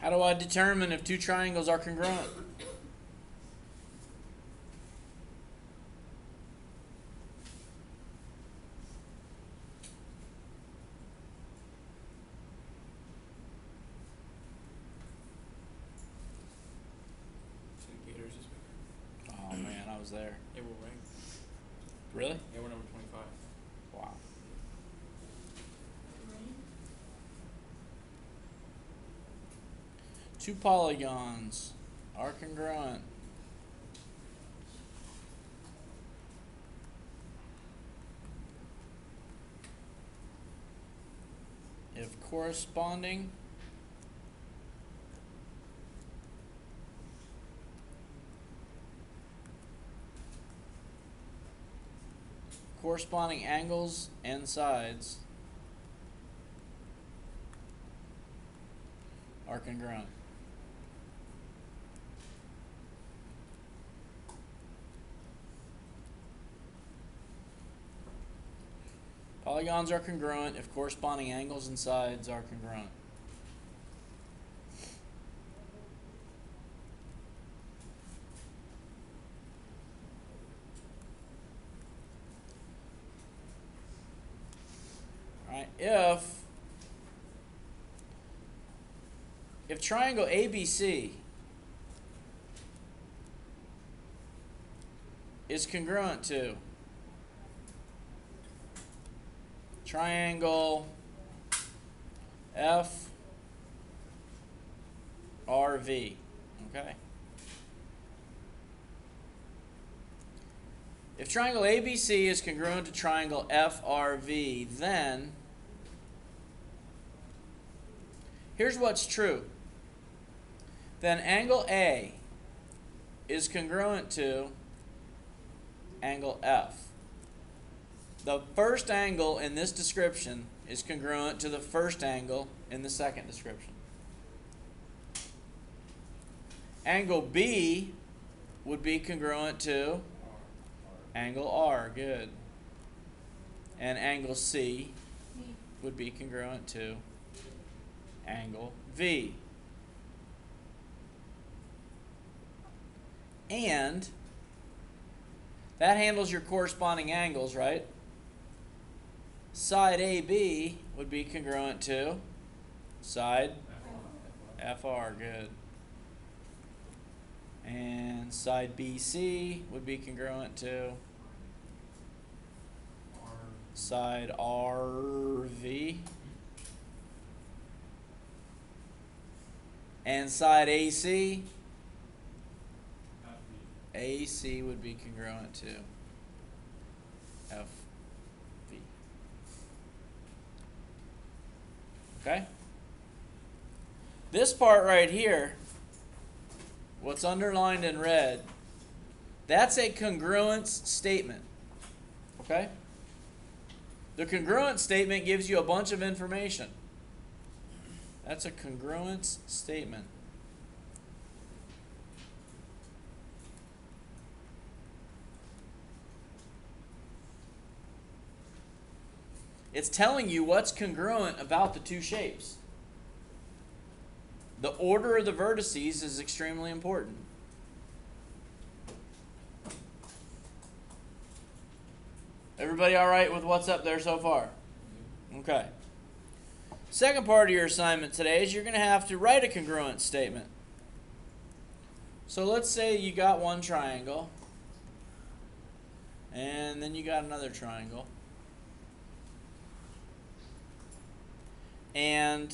How do I determine if two triangles are congruent? Oh man, I was there. It will ring. Really? Yeah, we're number 25. Wow. Two polygons are congruent if corresponding angles and sides are congruent. Polygons are congruent if corresponding angles and sides are congruent. Alright, if triangle ABC is congruent to triangle FRV, okay? If triangle ABC is congruent to triangle FRV, then here's what's true. Then angle A is congruent to angle F. The first angle in this description is congruent to the first angle in the second description. Angle B would be congruent to angle R, good. And angle C would be congruent to angle V. And that handles your corresponding angles, right? Side AB would be congruent to side FR, good. And side BC would be congruent to side RV. And side AC would be congruent to FV. Okay? This part right here, what's underlined in red, that's a congruence statement. Okay? The congruence statement gives you a bunch of information. That's a congruence statement. It's telling you what's congruent about the two shapes. The order of the vertices is extremely important. Everybody all right with what's up there so far? Okay. Second part of your assignment today is you're going to have to write a congruence statement. So let's say you got one triangle, and then you got another triangle. And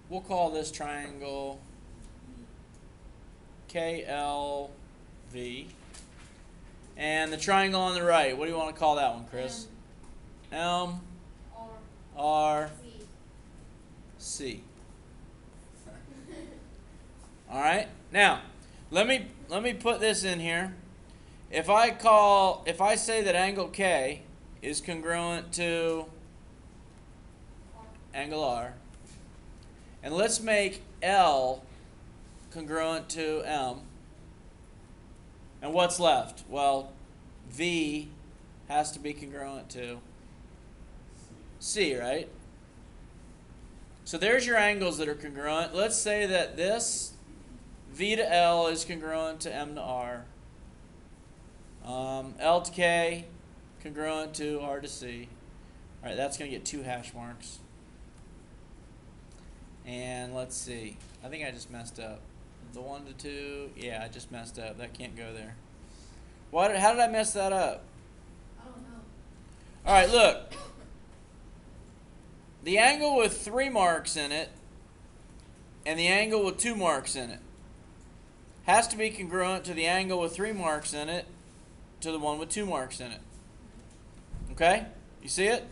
we'll call this triangle KLV. And the triangle on the right, what do you want to call that one, Chris? M R C. All right. Now, let me put this in here. If I say that angle K is congruent to angle R, and let's make L congruent to M, and what's left? Well, V has to be congruent to C, right? So there's your angles that are congruent. Let's say that this V to L is congruent to M to R. L to K congruent to R to C. All right, that's going to get 2 hash marks. And let's see. I think I just messed up. The 1 to 2, yeah, I just messed up. That can't go there. How did I mess that up? I don't know. All right, look. The angle with 3 marks in it and the angle with 2 marks in it has to be congruent to the angle with 3 marks in it to the one with 2 marks in it. Okay? You see it?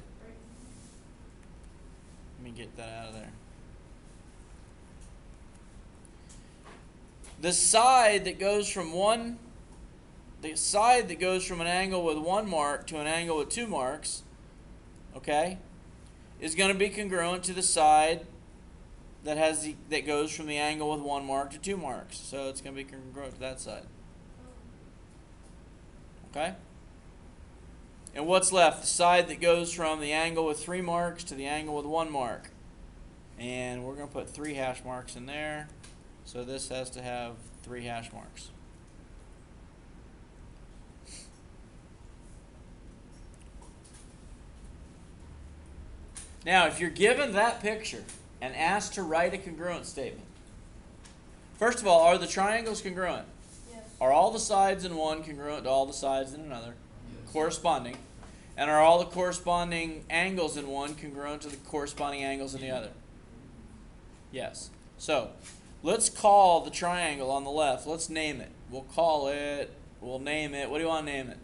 Let me get that out of there. The side that goes from an angle with 1 mark to an angle with 2 marks, okay, is going to be congruent to the side that goes from the angle with 1 mark to 2 marks. So it's going to be congruent to that side. Okay? And what's left? The side that goes from the angle with 3 marks to the angle with 1 mark. And we're going to put 3 hash marks in there. So this has to have 3 hash marks. Now, if you're given that picture and asked to write a congruence statement, first of all, are the triangles congruent? Yes. Are all the sides in one congruent to all the sides in another? Yes. Corresponding. And are all the corresponding angles in one congruent to the corresponding angles in the other? Yes. So, let's call the triangle on the left. Let's name it. We'll name it. What do you want to name it?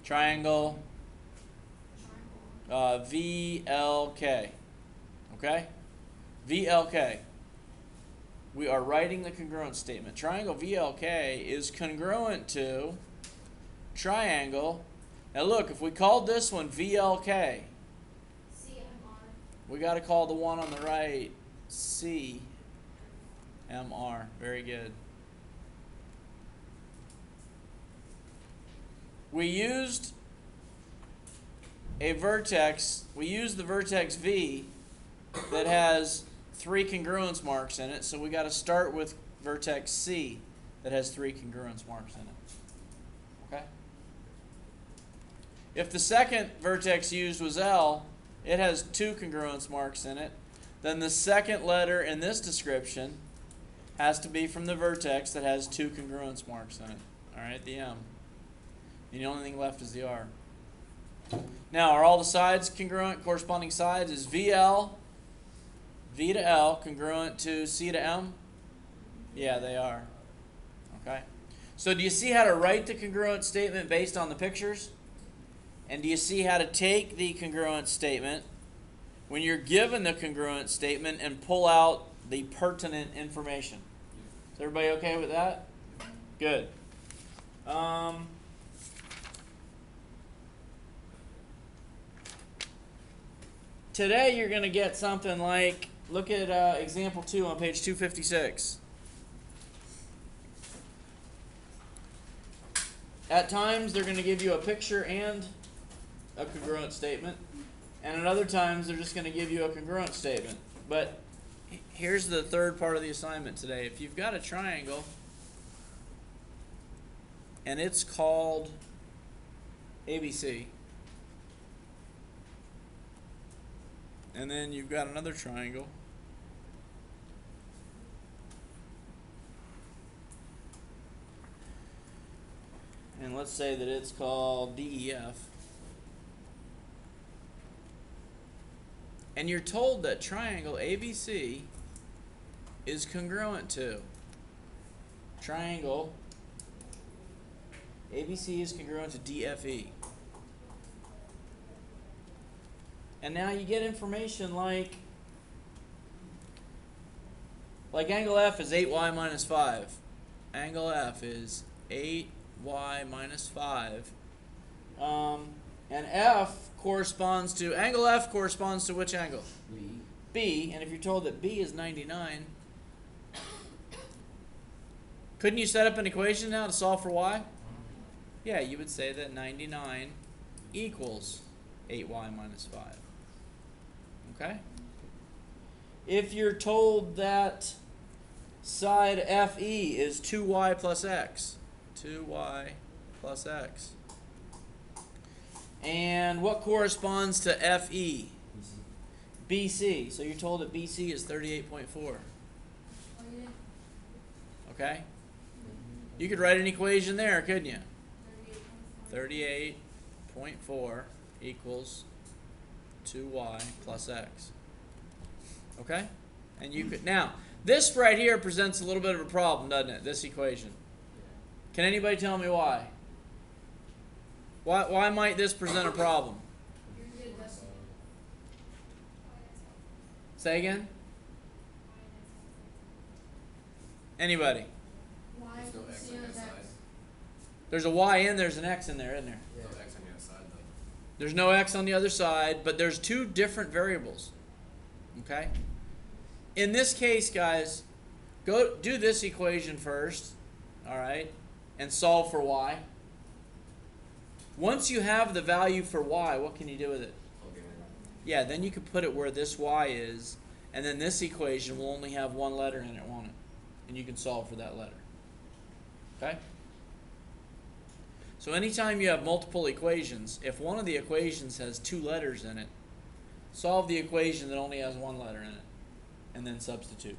Triangle VLK. Okay? VLK. We are writing the congruence statement. Triangle VLK is congruent to triangle. Now look, if we called this one VLK, CMR. we got to call the one on the right CMR. Very good. We used the vertex V that has 3 congruence marks in it, so we got to start with vertex C that has 3 congruence marks in it. Okay? If the second vertex used was L, it has 2 congruence marks in it, then the second letter in this description has to be from the vertex that has 2 congruence marks in it. All right, the M. And the only thing left is the R. Now, are all the sides congruent? Corresponding sides is VL, V to L, congruent to C to M? Yeah, they are. Okay. So do you see how to write the congruent statement based on the pictures? And do you see how to take the congruent statement when you're given the congruent statement and pull out the pertinent information? Is everybody okay with that? Good. Today you're going to get something like, look at example 2 on page 256. At times they're going to give you a picture and a congruent statement, and at other times they're just going to give you a congruent statement. But here's the third part of the assignment today. If you've got a triangle and it's called ABC, and then you've got another triangle and let's say that it's called DEF, and you're told that triangle ABC is congruent to triangle ABC is congruent to DFE. And now you get information like angle F is 8y minus 5. Angle F is 8y minus 5. And F corresponds to, angle F corresponds to which angle? B. B, and if you're told that B is 99, couldn't you set up an equation now to solve for y? Yeah, you would say that 99 equals 8y minus 5. Okay? if you're told that side FE is 2y plus x. 2y plus x. And what corresponds to FE? BC. So you're told that BC is 38.4. Oh, yeah. Okay? You could write an equation there, couldn't you? 38.4. 38.4 equals 2y plus x. Okay? And you could, now, this right here presents a little bit of a problem, doesn't it? This equation. Can anybody tell me why? Why might this present a problem? You're good, Dusty. Say again? Anybody? Why There's no X C on the is side. X? There's a y in, there's an x in there, isn't there? No X on the other side though. There's no x on the other side, but there's two different variables. Okay? In this case, guys, go do this equation first, all right, and solve for y. Once you have the value for y, what can you do with it? Okay. Yeah, then you can put it where this y is, and then this equation will only have one letter in it, won't it? And you can solve for that letter. Okay? So anytime you have multiple equations, if one of the equations has two letters in it, solve the equation that only has one letter in it, and then substitute.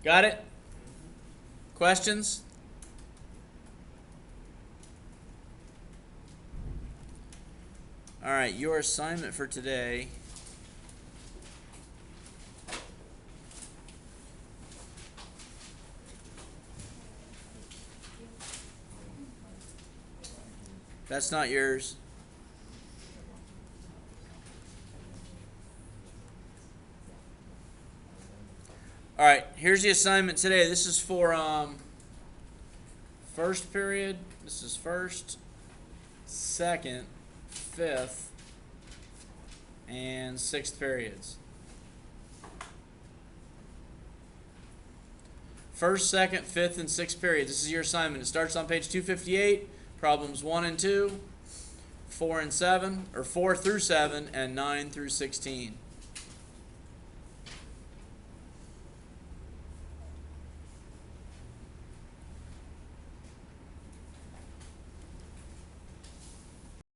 Got it? Questions? All right, your assignment for today that's not yours. All right, here's the assignment today. This is for first period. This is first, second, fifth, and sixth periods. First, second, fifth, and sixth periods. This is your assignment. It starts on page 258. Problems 1 and 2, 4 and 7, or 4 through 7, and 9 through 16.